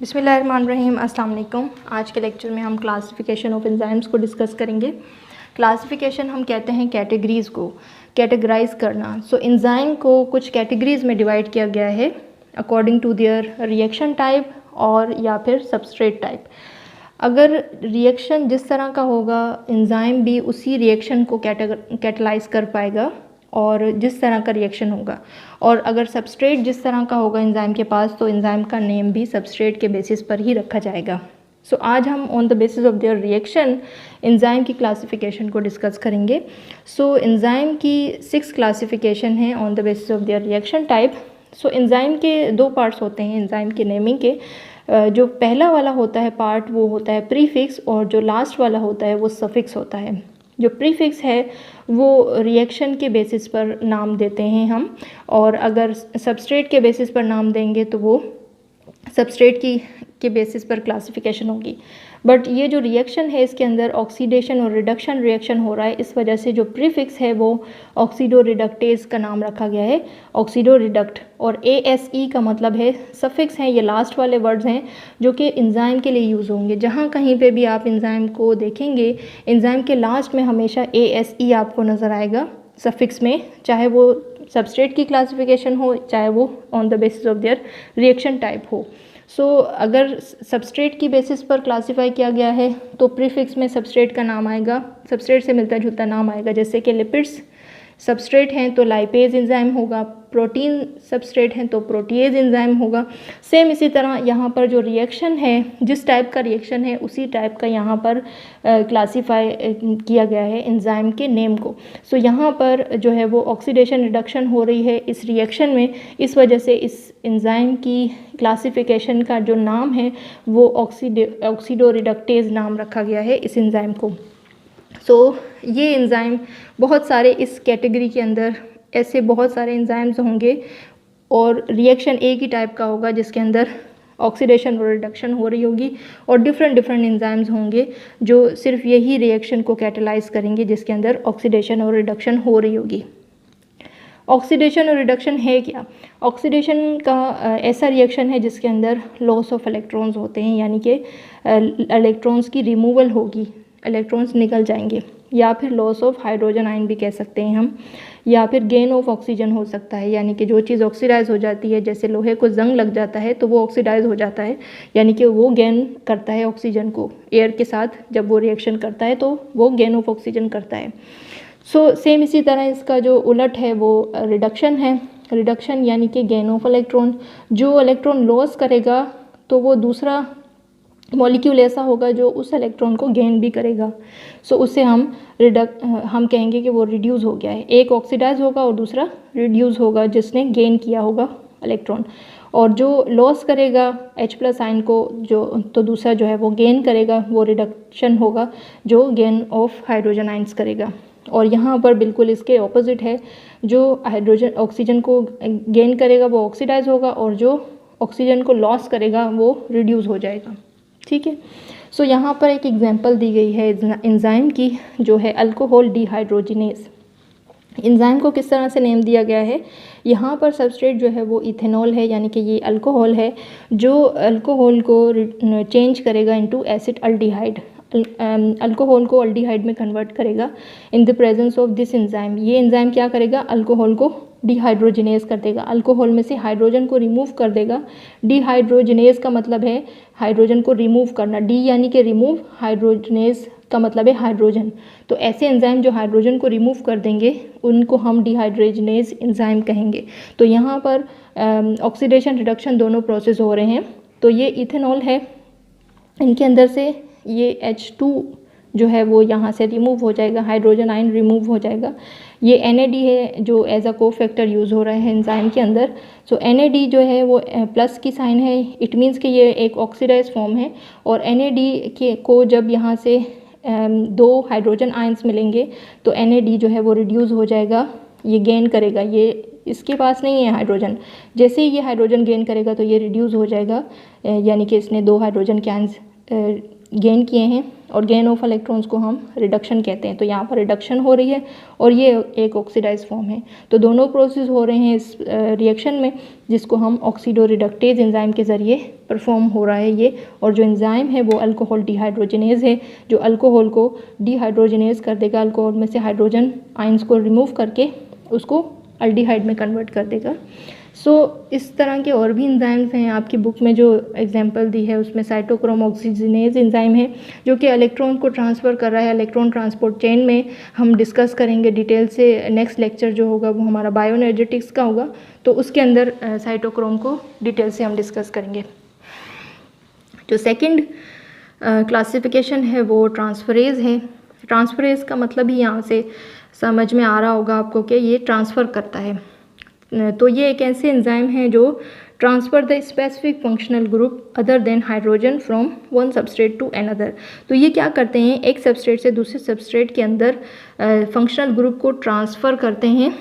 बिस्मिल्लाहिर्रहमानिर्रहीम, अस्सलाम वालेकुम। आज के लेक्चर में हम क्लासिफिकेशन ऑफ एंजाइम्स को डिस्कस करेंगे। क्लासिफिकेशन हम कहते हैं कैटेगरीज़ को कैटेगराइज करना। सो एंजाइम को कुछ कैटेगरीज़ में डिवाइड किया गया है according to their reaction type और या फिर सबस्ट्रेट टाइप। अगर रिएक्शन जिस तरह का होगा एंजाइम भी उसी रिएक्शन को कैटेलाइज कर पाएगा और जिस तरह का रिएक्शन होगा, और अगर सबस्ट्रेट जिस तरह का होगा एंजाइम के पास तो एंजाइम का नेम भी सबस्ट्रेट के बेसिस पर ही रखा जाएगा। सो आज हम on the basis of their reaction enzyme की क्लासिफिकेशन को डिस्कस करेंगे। सो एंजाइम की 6 क्लासिफिकेशन है on the basis of their reaction type. So enzyme के 2 पार्ट्स होते हैं एंजाइम के नेमिंग के। जो पहला वाला होता है पार्ट वो होता है प्रीफिक्स, और जो लास्ट वाला होता है वो सफिक्स होता है। जो प्रीफिक्स है वो रिएक्शन के बेसिस पर नाम देते हैं हम, और अगर सबस्ट्रेट के बेसिस पर नाम देंगे तो वो सबस्ट्रेट के बेसिस पर क्लासिफिकेशन होगी। बट ये जो रिएक्शन है इसके अंदर ऑक्सीडेशन और रिडक्शन रिएक्शन हो रहा है, इस वजह से जो प्रीफिक्स है वो ऑक्सीडो रिडक्टेज का नाम रखा गया है, ऑक्सीडो रिडक्ट। और ASE का मतलब है सफिक्स हैं, ये लास्ट वाले वर्ड्स हैं जो कि एंजाइम के लिए यूज़ होंगे। जहाँ कहीं पे भी आप एंजाइम को देखेंगे एंजाइम के लास्ट में हमेशा ASE आपको नज़र आएगा सफिक्स में, चाहे वो सबस्ट्रेट की क्लासिफिकेशन हो चाहे वो on the basis of their reaction type हो। सो अगर सबस्ट्रेट की बेसिस पर क्लासिफाई किया गया है तो प्रीफिक्स में सबस्ट्रेट का नाम आएगा, सबस्ट्रेट से मिलता जुलता नाम आएगा। जैसे कि लिपिड्स सबस्ट्रेट हैं तो लाइपेज एंजाइम होगा, प्रोटीन सबस्ट्रेट हैं तो प्रोटीएज एंजाइम होगा। सेम इसी तरह यहाँ पर जो रिएक्शन है जिस टाइप का रिएक्शन है उसी टाइप का यहाँ पर क्लासीफाई किया गया है एंजाइम के नेम को। सो यहाँ पर जो है वो ऑक्सीडेशन रिडक्शन हो रही है इस रिएक्शन में, इस वजह से इस एंजाइम की क्लासिफिकेशन का जो नाम है वो ऑक्सीडो रिडक्टेज नाम रखा गया है इस एंजाइम को। सो ये एंजाइम बहुत सारे इस कैटेगरी के अंदर ऐसे बहुत सारे एंजाइम्स होंगे और रिएक्शन एक ही टाइप का होगा जिसके अंदर ऑक्सीडेशन और रिडक्शन हो रही होगी, और डिफरेंट एंजाइम्स होंगे जो सिर्फ यही रिएक्शन को कैटेलाइज करेंगे जिसके अंदर ऑक्सीडेशन और रिडक्शन हो रही होगी। ऑक्सीडेशन और रिडक्शन है क्या? ऑक्सीडेशन का ऐसा रिएक्शन है जिसके अंदर लॉस ऑफ इलेक्ट्रॉन्स होते हैं, यानी कि इलेक्ट्रॉन्स की रिमूवल होगी, इलेक्ट्रॉन्स निकल जाएंगे, या फिर लॉस ऑफ हाइड्रोजन आयन भी कह सकते हैं हम, या फिर गेन ऑफ ऑक्सीजन हो सकता है, यानी कि जो चीज़ ऑक्सीडाइज हो जाती है, जैसे लोहे को जंग लग जाता है तो वो ऑक्सीडाइज हो जाता है, यानी कि वो गेन करता है ऑक्सीजन को एयर के साथ, जब वो रिएक्शन करता है तो वो गेन ऑफ ऑक्सीजन करता है। सो सेम इसी तरह इसका जो उलट है वो रिडक्शन है। रिडक्शन यानी कि गेन ऑफ इलेक्ट्रॉन, जो इलेक्ट्रॉन लॉस करेगा तो वो दूसरा मॉलिक्यूल ऐसा होगा जो उस इलेक्ट्रॉन को गेन भी करेगा। सो उसे हम कहेंगे कि वो रिड्यूस हो गया है। एक ऑक्सीडाइज होगा और दूसरा रिड्यूस होगा जिसने गेन किया होगा इलेक्ट्रॉन, और जो लॉस करेगा H+ आयन को जो तो दूसरा जो है वो गेन करेगा, वो रिडक्शन होगा जो गेन ऑफ हाइड्रोजन आयन्स करेगा। और यहाँ पर बिल्कुल इसके ऑपोजिट है, जो हाइड्रोजन ऑक्सीजन को गेन करेगा वो ऑक्सीडाइज होगा और जो ऑक्सीजन को लॉस करेगा वो रिड्यूस हो जाएगा। ठीक है। सो यहाँ पर एक एग्जांपल दी गई है एंजाइम की जो है अल्कोहल डिहाइड्रोजिनेज। एंजाइम को किस तरह से नेम दिया गया है, यहाँ पर सबस्ट्रेट जो है वो इथेनॉल है, यानी कि ये अल्कोहल है जो अल्कोहल को चेंज करेगा इनटू एसिड अल्डिहाइड, अल्कोहल को अल्डिहाइड में कन्वर्ट करेगा in the presence of this enzyme. ये एंजाइम क्या करेगा, अल्कोहल को डिहाइड्रोजिनेज कर देगा, अल्कोहल में से हाइड्रोजन को रिमूव कर देगा। डिहाइड्रोजिनेज का मतलब है हाइड्रोजन को रिमूव करना, डी यानी कि रिमूव, हाइड्रोजिनेज का मतलब है हाइड्रोजन। तो ऐसे एंजाइम जो हाइड्रोजन को रिमूव कर देंगे उनको हम डिहाइड्रोजिनेज एंजाइम कहेंगे। तो यहाँ पर ऑक्सीडेशन रिडक्शन दोनों प्रोसेस हो रहे हैं। तो ये इथेनॉल है, इनके अंदर से ये H2 जो है वो यहाँ से रिमूव हो जाएगा, हाइड्रोजन आयन रिमूव हो जाएगा। ये NAD है जो एज अ कोफैक्टर यूज़ हो रहा है एंजाइम के अंदर। सो NAD जो है वो प्लस की साइन है, इट मीन्स कि ये एक ऑक्सीडाइज फॉर्म है, और NAD को जब यहाँ से 2 हाइड्रोजन आयन्स मिलेंगे तो NAD जो है वो रिड्यूस हो जाएगा, ये गेन करेगा, ये इसके पास नहीं है हाइड्रोजन, जैसे ही ये हाइड्रोजन गेन करेगा तो ये रिड्यूस हो जाएगा, यानी कि इसने 2 हाइड्रोजन के आयन्स गेन किए हैं और गेन ऑफ इलेक्ट्रॉन्स को हम रिडक्शन कहते हैं। तो यहाँ पर रिडक्शन हो रही है और ये एक ऑक्सीडाइज फॉर्म है। तो दोनों प्रोसेस हो रहे हैं इस रिएक्शन में, जिसको हम ऑक्सीडो रिडक्टेज एंजाइम के ज़रिए परफॉर्म हो रहा है ये। और जो एंजाइम है वो अल्कोहल डिहाइड्रोजनेज है, जो अल्कोहल को डिहाइड्रोजनेज कर देगा, अल्कोहल में से हाइड्रोजन आयंस को रिमूव करके उसको अल्डिहाइड में कन्वर्ट कर देगा। सो इस तरह के और भी एंजाइम्स हैं। आपकी बुक में जो एग्जांपल दी है उसमें साइटोक्रोम ऑक्सीजनेज एंजाइम है, जो कि इलेक्ट्रॉन को ट्रांसफ़र कर रहा है इलेक्ट्रॉन ट्रांसपोर्ट चेन में। हम डिस्कस करेंगे डिटेल से, नेक्स्ट लेक्चर जो होगा वो हमारा बायोएनर्जेटिक्स का होगा, तो उसके अंदर साइटोक्रोम को डिटेल से हम डिस्कस करेंगे। जो सेकंड क्लासिफिकेशन है वो ट्रांसफरेज है। ट्रांसफरेज का मतलब ही यहाँ से समझ में आ रहा होगा आपको कि ये ट्रांसफ़र करता है। तो ये एक ऐसे एंजाइम है जो transfer the specific functional group other than hydrogen from one substrate to another. तो ये क्या करते हैं, एक सबस्ट्रेट से दूसरे सबस्ट्रेट के अंदर फंक्शनल ग्रुप को ट्रांसफ़र करते हैं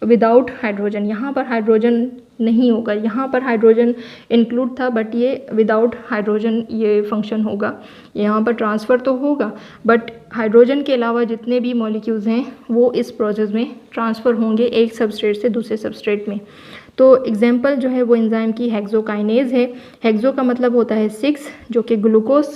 विदाउट हाइड्रोजन। यहाँ पर हाइड्रोजन नहीं होगा, यहाँ पर हाइड्रोजन इंक्लूड था बट ये विदाउट हाइड्रोजन ये फंक्शन होगा। यहाँ पर ट्रांसफ़र तो होगा बट हाइड्रोजन के अलावा जितने भी मॉलिक्यूल्स हैं वो इस प्रोसेस में ट्रांसफ़र होंगे एक सबस्ट्रेट से दूसरे सबस्ट्रेट में। तो एग्जांपल जो है वो एंजाइम की हेक्सोकाइनेज है। हेक्सो का मतलब होता है 6, जो कि ग्लूकोज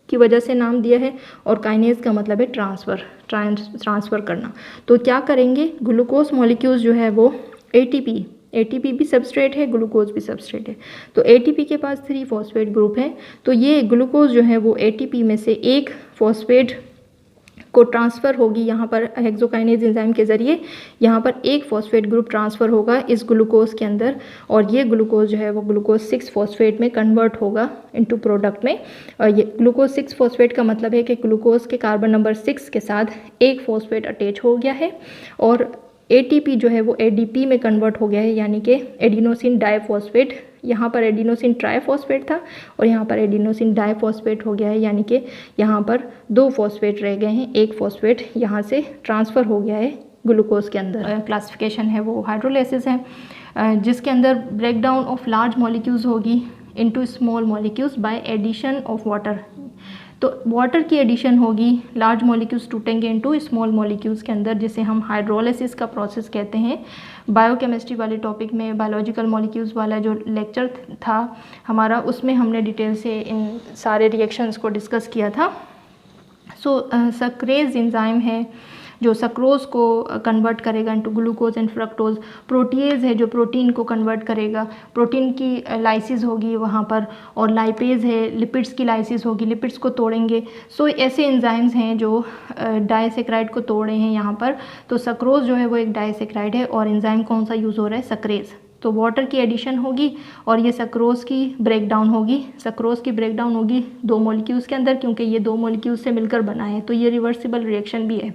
की वजह से नाम दिया है, और काइनेज का मतलब है ट्रांसफ़र करना। तो क्या करेंगे, ग्लूकोज मॉलिक्यूल्स जो है वो एटीपी भी सबस्ट्रेट है, ग्लूकोज भी सबस्ट्रेट है। तो एटीपी के पास 3 फॉस्फेट ग्रुप है, तो ये ग्लूकोज जो है वो एटीपी में से एक फॉस्फेट को ट्रांसफ़र होगी यहाँ पर हेक्सोकाइनेज एंजाइम के ज़रिए। यहाँ पर एक फॉस्फेट ग्रुप ट्रांसफ़र होगा इस ग्लूकोज के अंदर, और ये ग्लूकोज जो है वो ग्लूकोज 6 फॉस्फेट में कन्वर्ट होगा इनटू प्रोडक्ट में। और ये ग्लूकोज 6 फॉस्फेट का मतलब है कि ग्लूकोज के कार्बन नंबर 6 के साथ एक फॉस्फेट अटैच हो गया है, और एटीपी जो है वो एडीपी में कन्वर्ट हो गया है, यानी कि एडिनोसिन डाइफॉस्फेट। यहाँ पर एडिनोसिन ट्राइफॉस्फेट था और यहाँ पर एडिनोसिन डाइफॉस्फेट हो गया है, यानी कि यहाँ पर 2 फॉस्फेट रह गए हैं, एक फॉस्फेट यहाँ से ट्रांसफ़र हो गया है ग्लूकोज के अंदर। क्लासिफिकेशन है वो हाइड्रोलाइसिस है, जिसके अंदर ब्रेकडाउन ऑफ लार्ज मॉलिक्यूल्स होगी into small molecules by addition of water. तो वाटर की एडिशन होगी, लार्ज मॉलिक्यूल्स टूटेंगे इनटू स्मॉल मॉलिक्यूल्स के अंदर, जिसे हम हाइड्रोलाइसिस का प्रोसेस कहते हैं। बायोकेमिस्ट्री वाले टॉपिक में बायोलॉजिकल मॉलिक्यूल्स वाला जो लेक्चर था हमारा, उसमें हमने डिटेल से इन सारे रिएक्शंस को डिस्कस किया था। सक्रेज एंजाइम है जो सक्रोज को कन्वर्ट करेगा into glucose and fructose. Protease है जो प्रोटीन को कन्वर्ट करेगा, प्रोटीन की लाइसिस होगी वहाँ पर, और लाइपेज है लिपिड्स की लाइसिस होगी, लिपिड्स को तोड़ेंगे। ऐसे एंजाइम्स हैं जो डाइसेक्राइड को तोड़े हैं यहाँ पर। तो सक्रोज जो है वो एक डाइसेक्राइड है, और एंजाइम कौन सा यूज़ हो रहा है, सक्रेज। तो वाटर की एडिशन होगी और ये सक्रोज की ब्रेकडाउन होगी। सक्रोज की ब्रेकडाउन होगी 2 मॉलिक्यूल्स के अंदर, क्योंकि ये 2 मॉलिक्यूल्स से मिलकर बना है, तो ये रिवर्सिबल रिएक्शन भी है।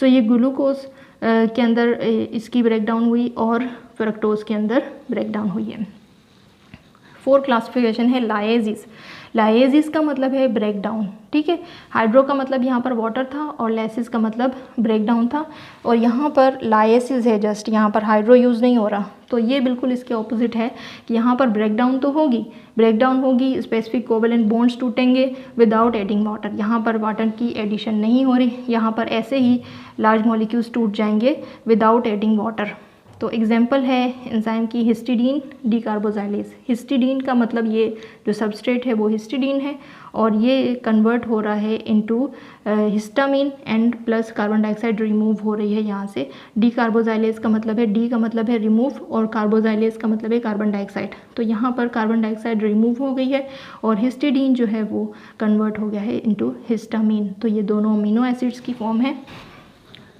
ये ग्लूकोज के अंदर इसकी ब्रेकडाउन हुई और फ्रक्टोज के अंदर ब्रेकडाउन हुई है। 4 क्लासिफिकेशन है लाइएजिस। लाइएजिस का मतलब है ब्रेकडाउन, ठीक है। हाइड्रो का मतलब यहाँ पर वाटर था और लाइसिस का मतलब ब्रेकडाउन था, और यहाँ पर लाइसिस है, जस्ट यहाँ पर हाइड्रो यूज़ नहीं हो रहा। तो ये बिल्कुल इसके ऑपोजिट है कि यहाँ पर ब्रेकडाउन तो होगी, स्पेसिफिक कोवेलेंट बॉन्ड्स टूटेंगे विदाउट एडिंग वाटर। यहाँ पर वाटर की एडिशन नहीं हो रही, यहाँ पर ऐसे ही लार्ज मॉलिक्यूल्स टूट जाएंगे विदाउट एडिंग वाटर। तो एग्जाम्पल है एंजाइम की हिस्टिडीन डीकार्बोजाइलेज। हिस्टिडीन का मतलब ये जो सबस्ट्रेट है वो हिस्टिडीन है, और ये कन्वर्ट हो रहा है into histamine and plus carbon dioxide remove हो रही है यहाँ से। डीकार्बोजाइलेज का मतलब है, डी का मतलब है रिमूव और कार्बोजाइलेज का मतलब है कार्बन डाइऑक्साइड। तो यहाँ पर कार्बन डाइऑक्साइड रिमूव हो गई है और हिस्टिडीन जो है वो कन्वर्ट हो गया है इनटू हिस्टामीन। तो ये दोनों अमीनो एसिड्स की फॉर्म है।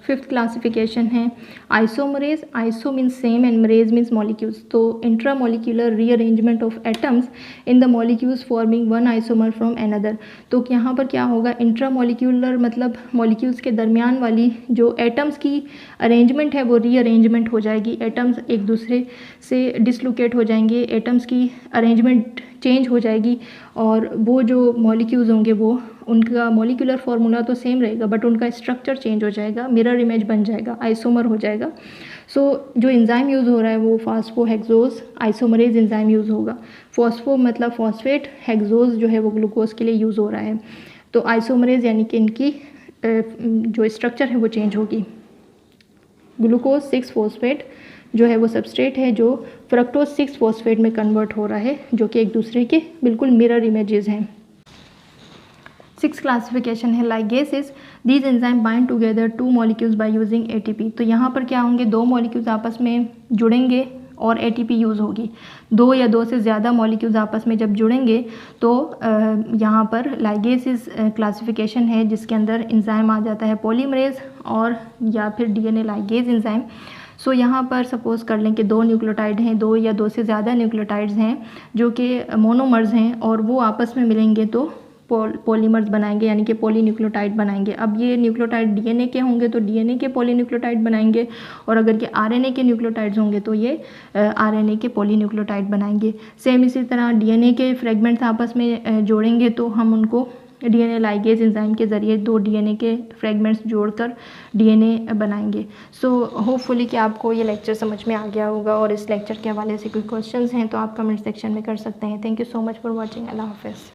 5th क्लासिफिकेशन है isomerase. Iso means same and merase means molecules. तो intramolecular rearrangement of atoms in the molecules forming one isomer from another. तो यहाँ पर क्या होगा, इंट्रामोलिकुलर मतलब मॉलिक्यूल्स के दरमियान वाली जो एटम्स की अरेंजमेंट है वो रीअरेंजमेंट हो जाएगी, एटम्स एक दूसरे से डिसलोकेट हो जाएंगे, एटम्स की अरेंजमेंट चेंज हो जाएगी, और वो जो मॉलिक्यूल्स होंगे वो उनका मॉलिक्यूलर फार्मूला तो सेम रहेगा बट उनका स्ट्रक्चर चेंज हो जाएगा, मिरर इमेज बन जाएगा, आइसोमर हो जाएगा। जो एंजाइम यूज़ हो रहा है वो फास्फोहेक्सोज आइसोमरेज एंजाइम यूज़ होगा। फॉस्फो मतलब फॉस्फेट, हेक्सोज जो है वो ग्लूकोज के लिए यूज़ हो रहा है। तो आइसोमरेज यानी कि इनकी जो स्ट्रक्चर है वो चेंज होगी। ग्लूकोज 6 फॉस्फेट जो है वो सबस्ट्रेट है जो फ्रक्टोज 6 फॉस्फेट में कन्वर्ट हो रहा है, जो कि एक दूसरे के बिल्कुल मिरर इमेजेस हैं। 6 क्लासिफिकेशन है ligases. These enzyme bind together 2 molecules by using ATP. तो यहाँ पर क्या होंगे, 2 मॉलिक्यूल्स आपस में जुड़ेंगे और एटीपी यूज़ होगी। 2 या 2 से ज़्यादा मॉलिक्यूल्स आपस में जब जुड़ेंगे तो यहाँ पर लाइगेसेस क्लासिफिकेशन है जिसके अंदर एंजाइम आ जाता है पॉलीमरेज और या फिर डीएनए लाइगेज एंजाइम। सो यहाँ पर सपोज़ कर लें कि 2 न्यूक्लियोटाइड हैं, 2 या 2 से ज़्यादा न्यूक्लियोटाइड्स हैं जो कि मोनोमर्स हैं और वो आपस में मिलेंगे तो पॉलीमर्स बनाएंगे, यानी कि पॉलीन्यूक्लियोटाइड बनाएंगे। अब ये न्यूक्लियोटाइड डीएनए के होंगे तो डीएनए के पॉलीन्यूक्लियोटाइड बनाएंगे, और अगर ये आरएनए के न्यूक्लियोटाइड्स होंगे तो ये आरएनए के पॉलीन्यूक्लियोटाइड बनाएंगे। सेम इसी तरह डीएनए के फ्रेगमेंट्स आपस में जोड़ेंगे तो हम उनको डीएनए लाइगेज एंजाइम के ज़रिए 2 डीएनए के फ्रेगमेंट्स जोड़कर डीएनए बनाएंगे। सो होपफुली कि आपको ये लेक्चर समझ में आ गया होगा, और इस लेक्चर के हवाले से कोई क्वेश्चंस हैं तो आप कमेंट सेक्शन में कर सकते हैं। Thank you so much for watching. अल्लाह हाफ़िज़।